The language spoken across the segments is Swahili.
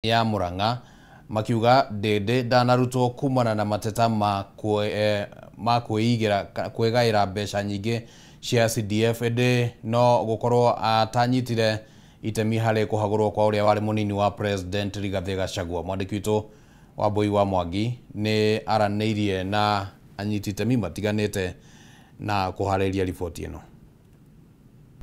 ya Murang'a makiuga Ndindi ndanarutwo kumana na mateta ma kwegaira mbeca nyingi cia CDF ende no gukorwo atanyitire itemi hari kuhagurwo kwa uria wari munini wa President Rigathi Gachagua. Mwandiki witu Wambui wa Mwangi ni araneirie na anyiti itemi matiganite na kuhariria riboti ino.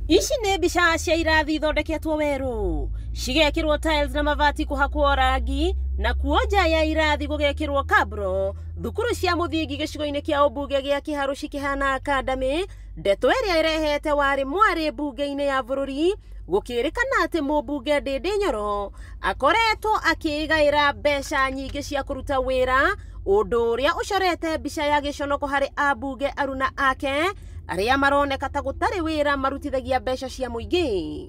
Ici nĩ mbica cia irathi ithondeketwo weru, cigekĩrwo tiles na mabati kuhakwo rangi, na kuonja ya irathi gũgekĩrwo kabro. Thukuru cia mũthingi gĩcigo-inĩ kĩa ũmbunge gĩa Kiharu cikĩhana academy. Ndeto ĩrĩa ĩrehete warĩ mwarĩ mbunge-inĩ ya bũrũri, gũkĩrĩkana atĩ mũmbunge Ndindi Nyoro akoretwo akĩgaĩra mbeca nyingĩ cia kũruta wĩra, ũndũ ũrĩa ũcorete mbica ya gĩconoko harĩ ambunge aruna ake arĩa maroneka ta gũtarĩ wĩra marutithagia mbeca cia mũingĩ.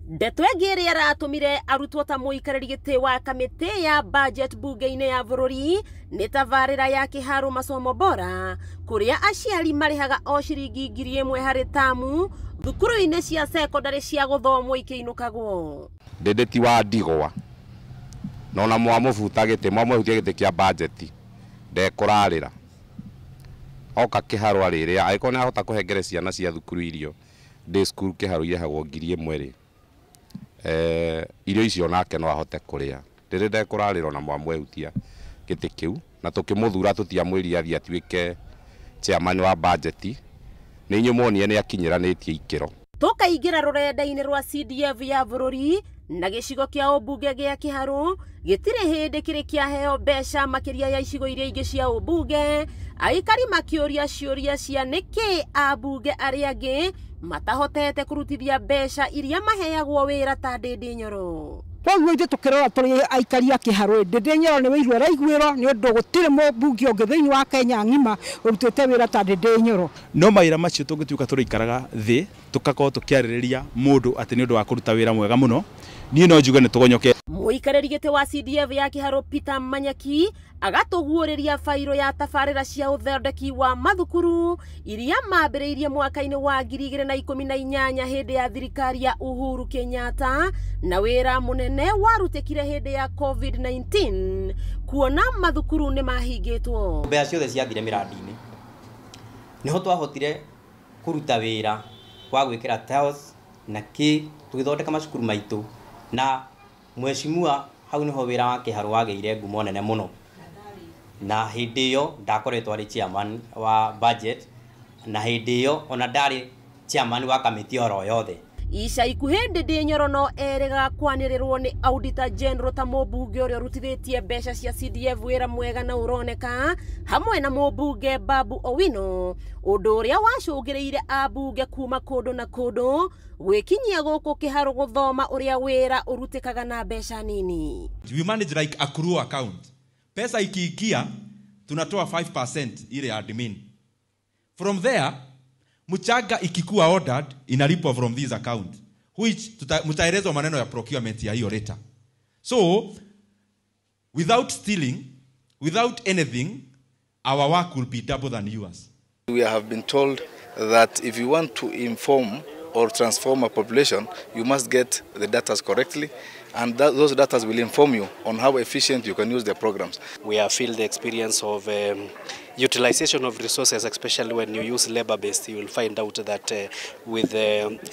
Ndeto ĩngĩ ĩrĩa ĩratũmire arutwo ta mũikarĩri gĩtĩ wa kamĩtĩ ya budget bunge-inĩ ya bũrũri nĩ tabarĩra ya Kiharu masomo bora, kũrĩa aciari marĩhaga o ciringi 1,000 harĩ tamu thukuru-inĩ cia secondary cia gũthomwo ikĩinũkagwo. Ndindi ti wa ndigwa nona mwamubuta gĩtĩ mwamuhutia gĩtĩ kĩa budget ndekũrarĩra oka Kiharu arĩrĩa agĩkorwo nĩ ahota kũhengere ciana cia thukuru irio day school Kiharu irĩhagwo 1,000 irio icio nake no ahote kũrĩa. Ndindi ndekũrarĩra na mwamwehutia gĩtĩ kĩu na tũkĩmũthura tũtiamwĩria athi atuĩke chairman wa budget. Nĩ inyuĩ muonire nĩ akinyĩranĩtie ikĩro. Tũkaingĩra rũrenda-inĩ rwa CDF ya bũrũri na gĩcigo kĩa ũmbunge gĩa Kiharu gĩtirĩ hĩndĩ kĩrĩ kĩaheo mbeca makĩria ya icigo iria ingĩ cia ũmbunge, aikari makĩũria ciũria cia nĩkĩ ambunge arĩa angĩ matahotete kũrutithia mbeca iria maheagwo wĩra ta Ndindi Nyoro. Koguo ithuĩ tũkĩrora tũrĩ aikari a Kiharu, Ndindi Nyoro nĩ wĩigua araiguĩrwo nĩ ũndũ gũtirĩ mũmbunge ũngĩ thĩinĩ wa Kenya ng'ima ũrutĩte wĩra ta Ndindi Nyoro. No mawĩra macio tũngĩtuĩka tũrĩikaraga thĩ tũkakorwo tũkĩarĩrĩria mũndũ atĩ nĩ ũndũ wa kũruta wĩra mwega mũno, niĩ no njuge nĩ tũgonyoke. Mũikarĩri gĩtĩ wa CDF ya Kiharu Peter Manyaki agatũguũrĩria fairo ya tabarĩra cia ũthondeki wa mathukuru iria mambĩrĩirie mwaka-inĩ wa 2018 hĩndĩ ya thirikari ya Uhuru Kenyatta, na wĩra mũnene warutĩkire hĩndĩ ya COVID-19 kuona mathukuru nĩ mahingĩtwo. Mbeca ciothe ciathire mĩrandi-inĩ niho twahotire kũruta wĩra wa gwĩkĩra tiles na tũgĩthondeka macukuru maitũ, na mheshimiwa hau niho wĩra wa Kiharu wagĩire ngumo nene mũno, na hĩndĩ ĩyo ndakoretwo arĩ chairman wa budget, na hĩndĩ ĩyo ona ndarĩ chairman wa kamĩtĩ oro yothe. Ica ikuhĩ Ndindi Nyoro no erĩga kwanĩrĩrwo nĩ Auditor General ta mũmbunge ũrĩa ũrutithĩtie mbeca cia CDF wĩra mwega na ũroneka, hamwe na mũmbunge Babu Owino, ũndũ ũrĩa wacũngĩrĩire ambunge kuma kũndũ na kũndũ gwĩkinyia gũkũ Kiharu gũthoma ũrĩa wĩra ũrutĩkaga na mbeca nini. We manage like accrual account. Pesa ikiingia tunatoa 5% ile ya admin. From there mchanga ikikuwa ordered inalipwa from this account, which mtaelezwa maneno ya procurement ya hiyo later. So without stealing, without anything, our work will be double than yours. We have been told that if you want to inform or transform a population, you must get the data correctly, and those data will inform you on how efficient you can use the programs. We have felt the experience of utilization of resources, especially when you use labor-based. You will find out that with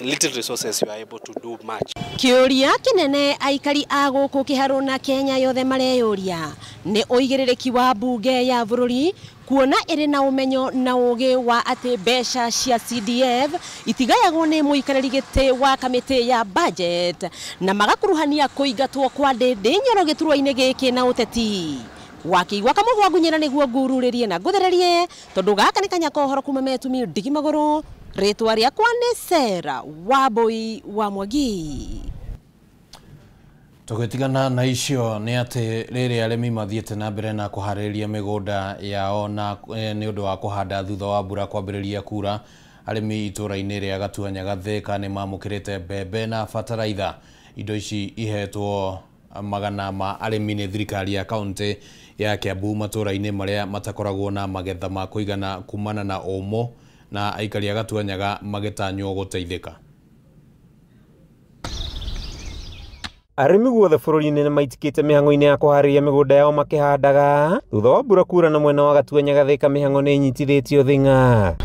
little resources you are able to do much. Kĩũria kĩnene aikari a gũkũ Kiharu na Kenya yothe mareyũria nĩ ũigĩrĩrĩki wa mbunge ya bũrũri kuona ĩrĩ na ũmenyo na ũgĩ wa atĩ mbeca cia CDF itigayagwo nĩ mũikarĩri gĩtĩ wa kamĩtĩ ya budget na magakuruhania kũingatwo kwa Ndindi Nyoro gĩturwa-inĩ gĩkĩ na ũteti. Wakĩigua Kamũhwa Ngunyĩra nĩguo ngururĩrie na ngũthererie tondũ gaka nĩ kanyaka ũhoro kuma Metumi Ndigi Magũrũ, rĩtwa rĩakwa nĩ Sarah Wambui wa Mwangi. Tũgĩtigana na icio nĩ atĩ rĩrĩ arĩmi mathiĩte na mbere na kũharĩrĩria mĩgũnda yao na nĩ ũndũ wa kũhanda thutha wa mbura kwambĩrĩria kura, arĩmi itũũra-inĩ rĩa Gatuanya Gathĩka nĩ mamũkĩrĩte mbembe na bataraitha. Indo ici ihetwo magana ma arĩmi nĩ thirikari ya kaunti ya Kiambu matũũra-inĩ marĩa matakoragwo na magetha ma kũigana kumana na ũmũ, na aikari a Gatuanyaga magĩtanywo gũteithĩka. Arimi guothe bũrũri-inĩ nĩmaitikĩte mĩhang'o-inĩ ya kũharĩria mĩgũnda yao makĩhandaga thutha wa mbura kuura na mwena wa Gatuanya Gathĩka mĩhang'o nĩnyitithĩtio thing'a.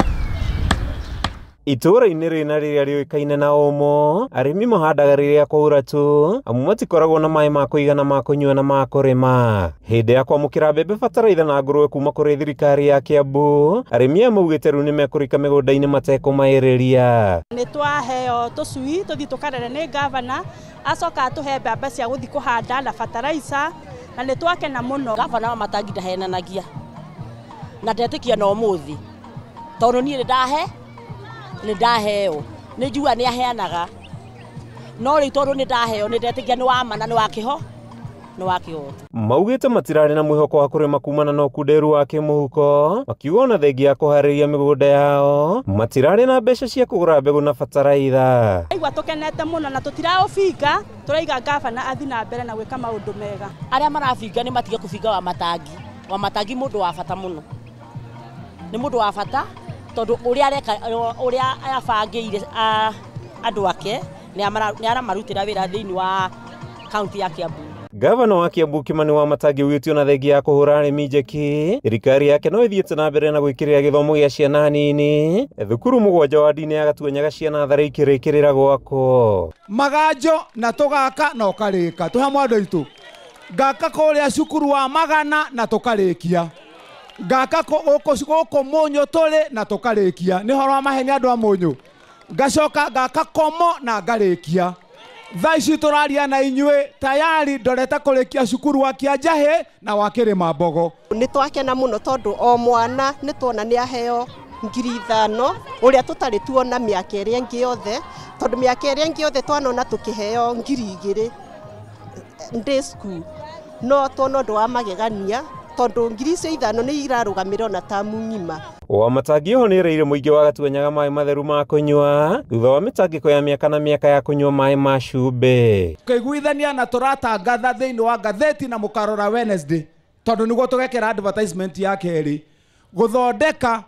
Itũũra-inĩ rĩna rĩrĩa rĩũĩkaine na Omo, arĩmi mahandaga rĩrĩa kwaura tu amu matikoragwo na maĩ ma kũigana ma kũnyua na ma kũrĩma. Hĩndĩ ya kwamũkĩra mbembe bataraitha na ngũrũwe kuma kũrĩ thirikari ya Kiambu, arĩmi aya maugĩte rĩu nĩmekũrika mĩgũnda-inĩ matekũmaĩrĩria. Nĩtwaheo tũcui tũthiĩ tũkarere nĩ gavana, acoka atũhe mbembe cia gũthiĩ kũhanda na bataraica, na nĩtwakena mũno. Gavana wa Matangi ndahenanagia na ndetĩkia na ũmũthĩ tondũ niĩ nĩndaheo nĩnjua nĩaheanaga no rĩu tondũ nĩndaheo nĩndetĩkia nĩ wa ma na nĩ wa kĩhooto. Maugĩte matirarĩ na mwĩhoko wa kũrĩma kumana na ũkunderu wa kĩmũhuko, makiuga ona thengia ya kũharĩria mĩgũnda yao matirarĩ na mbeca cia kũgũra mbegũ na bataraitha. Aigua tũkenete mũno na tũtiraũbinga, tũraiga gavana athi na mbere na gwĩka maũndũ mega. Arĩa marabinga nĩ matige kũbinga wa Matangi mũndũ wa bata mũno, nĩ mũndũ wa bata tondũ ũrĩa abangĩire andũ ake nĩaramarutĩra wĩra thĩinĩ wa kaunti ya Kiambu. Gavana wa Kiambu Kimani Wamatangi augĩte ona thengia ya kũhũra arĩmi njeki, thirikari yake no ĩthiĩte na mbere na gwĩkĩrĩra gĩthomo gĩa ciana nini, thukuru 7 wa ndini ya Gatuanya Gaciana Natharĩ ikĩrĩkĩrĩra gwakwo. Maganjo na tũgaka na ũkarĩka tũhamwe andũ aitũ, ngaka kũrĩa cukuru wa Magana na tũkarĩkia, ngaka gũkũ Mũnyũ tũrĩ na tũkarĩkia, nĩ horo wa maheni andũ a Mũnyũ, ngacoka ngaka Komo na ngarĩkia. Thaa ici tũraria na inyuĩ tayari ndorete kũrĩkia cukuru wa Kĩanjahĩ na wa Kĩrĩmambogo. Nĩtwakena mũno tondũ o mwana nĩtuona nĩaheo 5,000 ũrĩa tũtarĩ tuona mĩaka ĩrĩa ĩngĩ yothe, tondũ mĩaka ĩrĩa ĩngĩ yothe twanona tũkĩheo 2,000 day school, no tuona ũndũ wa magegania tondũ 5,000 nĩ irarũgamĩrĩra ona tamu ng'ima. Wamatangi ho nĩereire mũingĩ wa Gatuanyaga maĩ matheru ma kũnyua thutha wa mĩtangĩko ya mĩaka na mĩaka ya kũnyua maĩ ma cumbĩ. Tũiguithania na tũratangatha thĩinĩ wa ngathĩti na mũkarora Wednesday tondũ nĩguo tũgekĩra advertisement ya kerĩ gũthondeka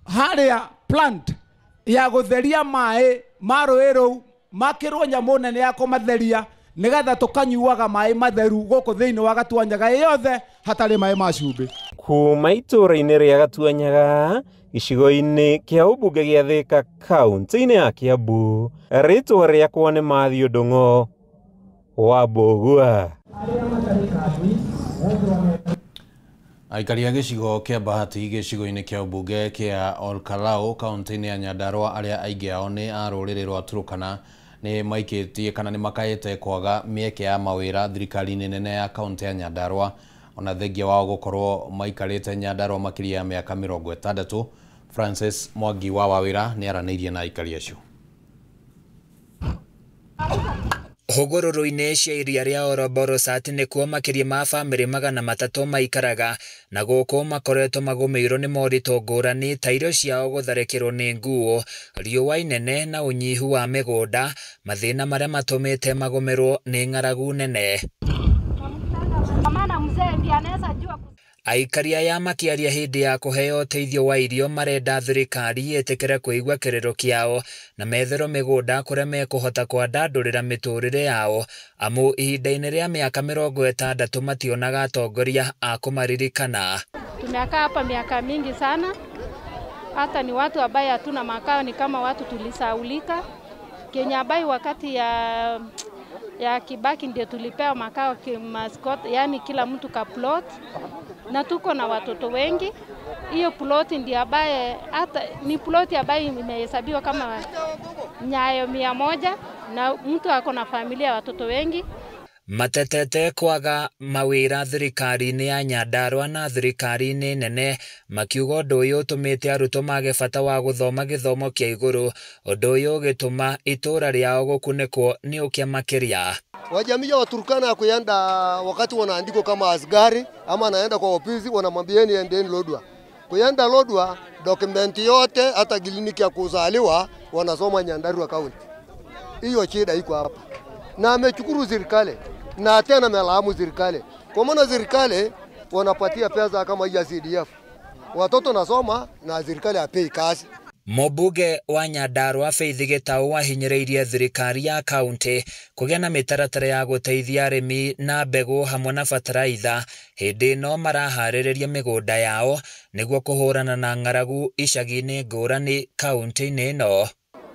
harĩa plant ya gũtheria maĩ ma rũĩ rũu makĩrwo nyamũ nene ya kũmatheria nĩgetha tũkanyuaga maĩ matheru gũkũ thĩinĩ wa Gatuanyaga yothe hatarĩ maĩ ma cumbĩ. Kuma itũũra-inĩ rĩa Gatuanyaga gĩcigo-inĩ kĩa ũmbunge gĩa Thĩka kaunti-inĩ ya Kiambu, rĩtwa rĩakwa nĩ Mathiũ Ndung'u wa Mbũgua. Aikari a gĩcigo kĩa Bahati gĩcigo-inĩ kĩa ũmbunge kĩa Olkalau kaunti-inĩ ya Nyandarua arĩa aingĩ ao nĩ a rũrĩrĩ rwa Turkana nĩ maikĩtie kana nĩ makaĩte kwaga mĩeke ya mawĩra thirikari-inĩ nene ya kaunti ya Nyandarua ona thengia wao gũkorwo maikarĩte Nyandarua makĩria ya mĩaka 60. Francis Mwangi wa Wawĩra nĩ aranĩirie na aikari acio. Hũgũrũrũ-inĩ cia iria rĩa Oroborosat nĩkuo makĩria ma bamĩrĩ 300 maikaraga na gũkũ makoretwo magũmĩirwo nĩ moritũ ngũrani ta irio ciao gũtharĩkĩrwo nĩ nguo, riũa inene na ũnyihu wa mĩgũnda, mathĩna marĩa matũmĩte magũmĩrwo nĩ ng'aragu nene. Aikari aya makĩaria hĩndĩ ya kũheo ũteithio wa irio marenda thirikari ĩtĩkĩre kũigua kĩrĩro kĩao na metherwo mĩgũnda kũrĩa mekũhota kwandandũrĩra mĩtũrĩre yao amu ihinda-inĩ rĩa mĩaka 60 mationaga atongoria a kũmaririkana. Tumekaa hapa miaka mingi sana, hata ni watu ambaye hatuna makao, ni kama watu tulisaulika. Kenya ambaye wakati ya Kibaki ndio tulipewa makao kimaskot, yani kila mtu ka plot, na tuko na watoto wengi. Hiyo plot ndio ambaye hata ni plot ambaye imehesabiwa kama nyayo 100 na mtu ako na familia ya watoto wengi. Matetete kwaga mawĩra thirikari-inĩ ya Nyandarua na thirikari-inĩ nene, makiuga ũndũ ũyũ ũtũmĩte arutwo mage bata wa gũthoma gĩthomo kĩa igũrũ, ũndũ ũyũ ũgĩtũma itũũra rĩao gũkunĩkwo nĩ ũkĩa makĩria. Wajamii wa Turkana kuenda wakati wanaandikwa kama askari ama anaenda kwa ofisi wanamwambieni endeni Lodwar. Kuenda Lodwar dokumenti yote hata kliniki ya kuzaliwa wanasoma Nyandarua County. Hiyo shida iko hapa. Na amechukuru serikali na tena melaamu serikali. Kwa maana serikali wanapatia pesa kama ya CDF. Watoto nasoma na serikali apei kazi. Mũmbunge wa Nyandarua Faith Gitau ahinyĩrĩirie thirikari ya kaunti kũgĩa na mĩtaratara ya gũteithia arĩmi na mbegũ hamwe na bataraitha hĩndĩ ĩno maraharĩrĩria mĩgũnda yao nĩguo kũhũrana na ng'aragu icagi-inĩ ngũrani kaunti-inĩ ĩno.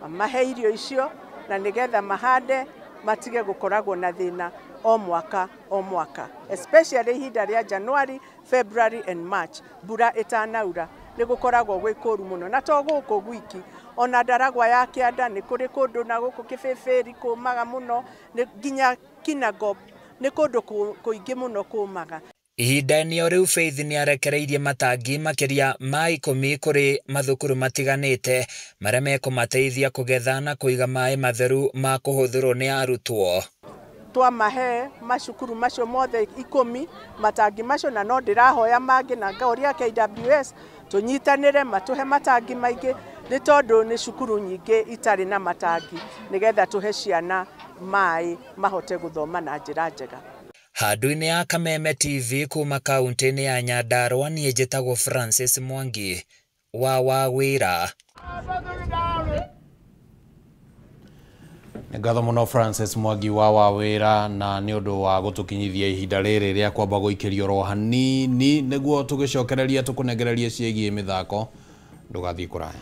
Mahe irio icio na nĩgetha mahande matige gũkoragwo na thĩna o mwaka, especially ihinda rĩa January, February and March, mbura ĩtanaura nĩ gũkoragwo gwĩ kũru mũno, na to gũkũ gwiki, ona Ndaragwa ya Kĩanda nĩ kũrĩ kũndũ na gũkũ Kĩbĩbĩri kũmaga mũno, nginya Kinangop nĩ kũndũ kũingĩ mũno kũmaga. Ihinda-inĩ rĩu Faith nĩarekereirie matangi makĩria ma 10 kũrĩ mathukuru matiganĩte marĩa mekũmateithia kũgetha na kũiga maĩ matheru ma kũhũthĩrwo nĩ arutwo. Twamahe macukuru macio mothe 10 matangi macio, na no ndĩrahoya mangĩ na ngaũria KWS tũnyitanĩre matuhe matangi maingĩ nĩ tondũ nĩ cukuru nyingĩ itarĩ na matangi nĩgetha tuhe ciana maĩ mahote gũthoma na njĩra njega. Handũ-inĩ ya Kameme TV kuma kaunti-inĩ ya Nyandarua, niĩ njĩtagwo Francis Mwangi wa Wawĩra. Nĩ ngatho mũno Francis Mwangi wa Wawĩra na nĩ ũndũ wa gũtũkinyithia ihinda rĩrĩ rĩa kwamba gũikĩrio ro hanini nĩguo tũgĩcokereria tũkũnengererie ciĩgiĩ mĩthako. Ndũgathiĩ kũraya.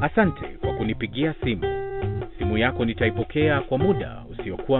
Asante kwa kunipigia simu. Simu yako nitaipokea kwa muda usiokuwa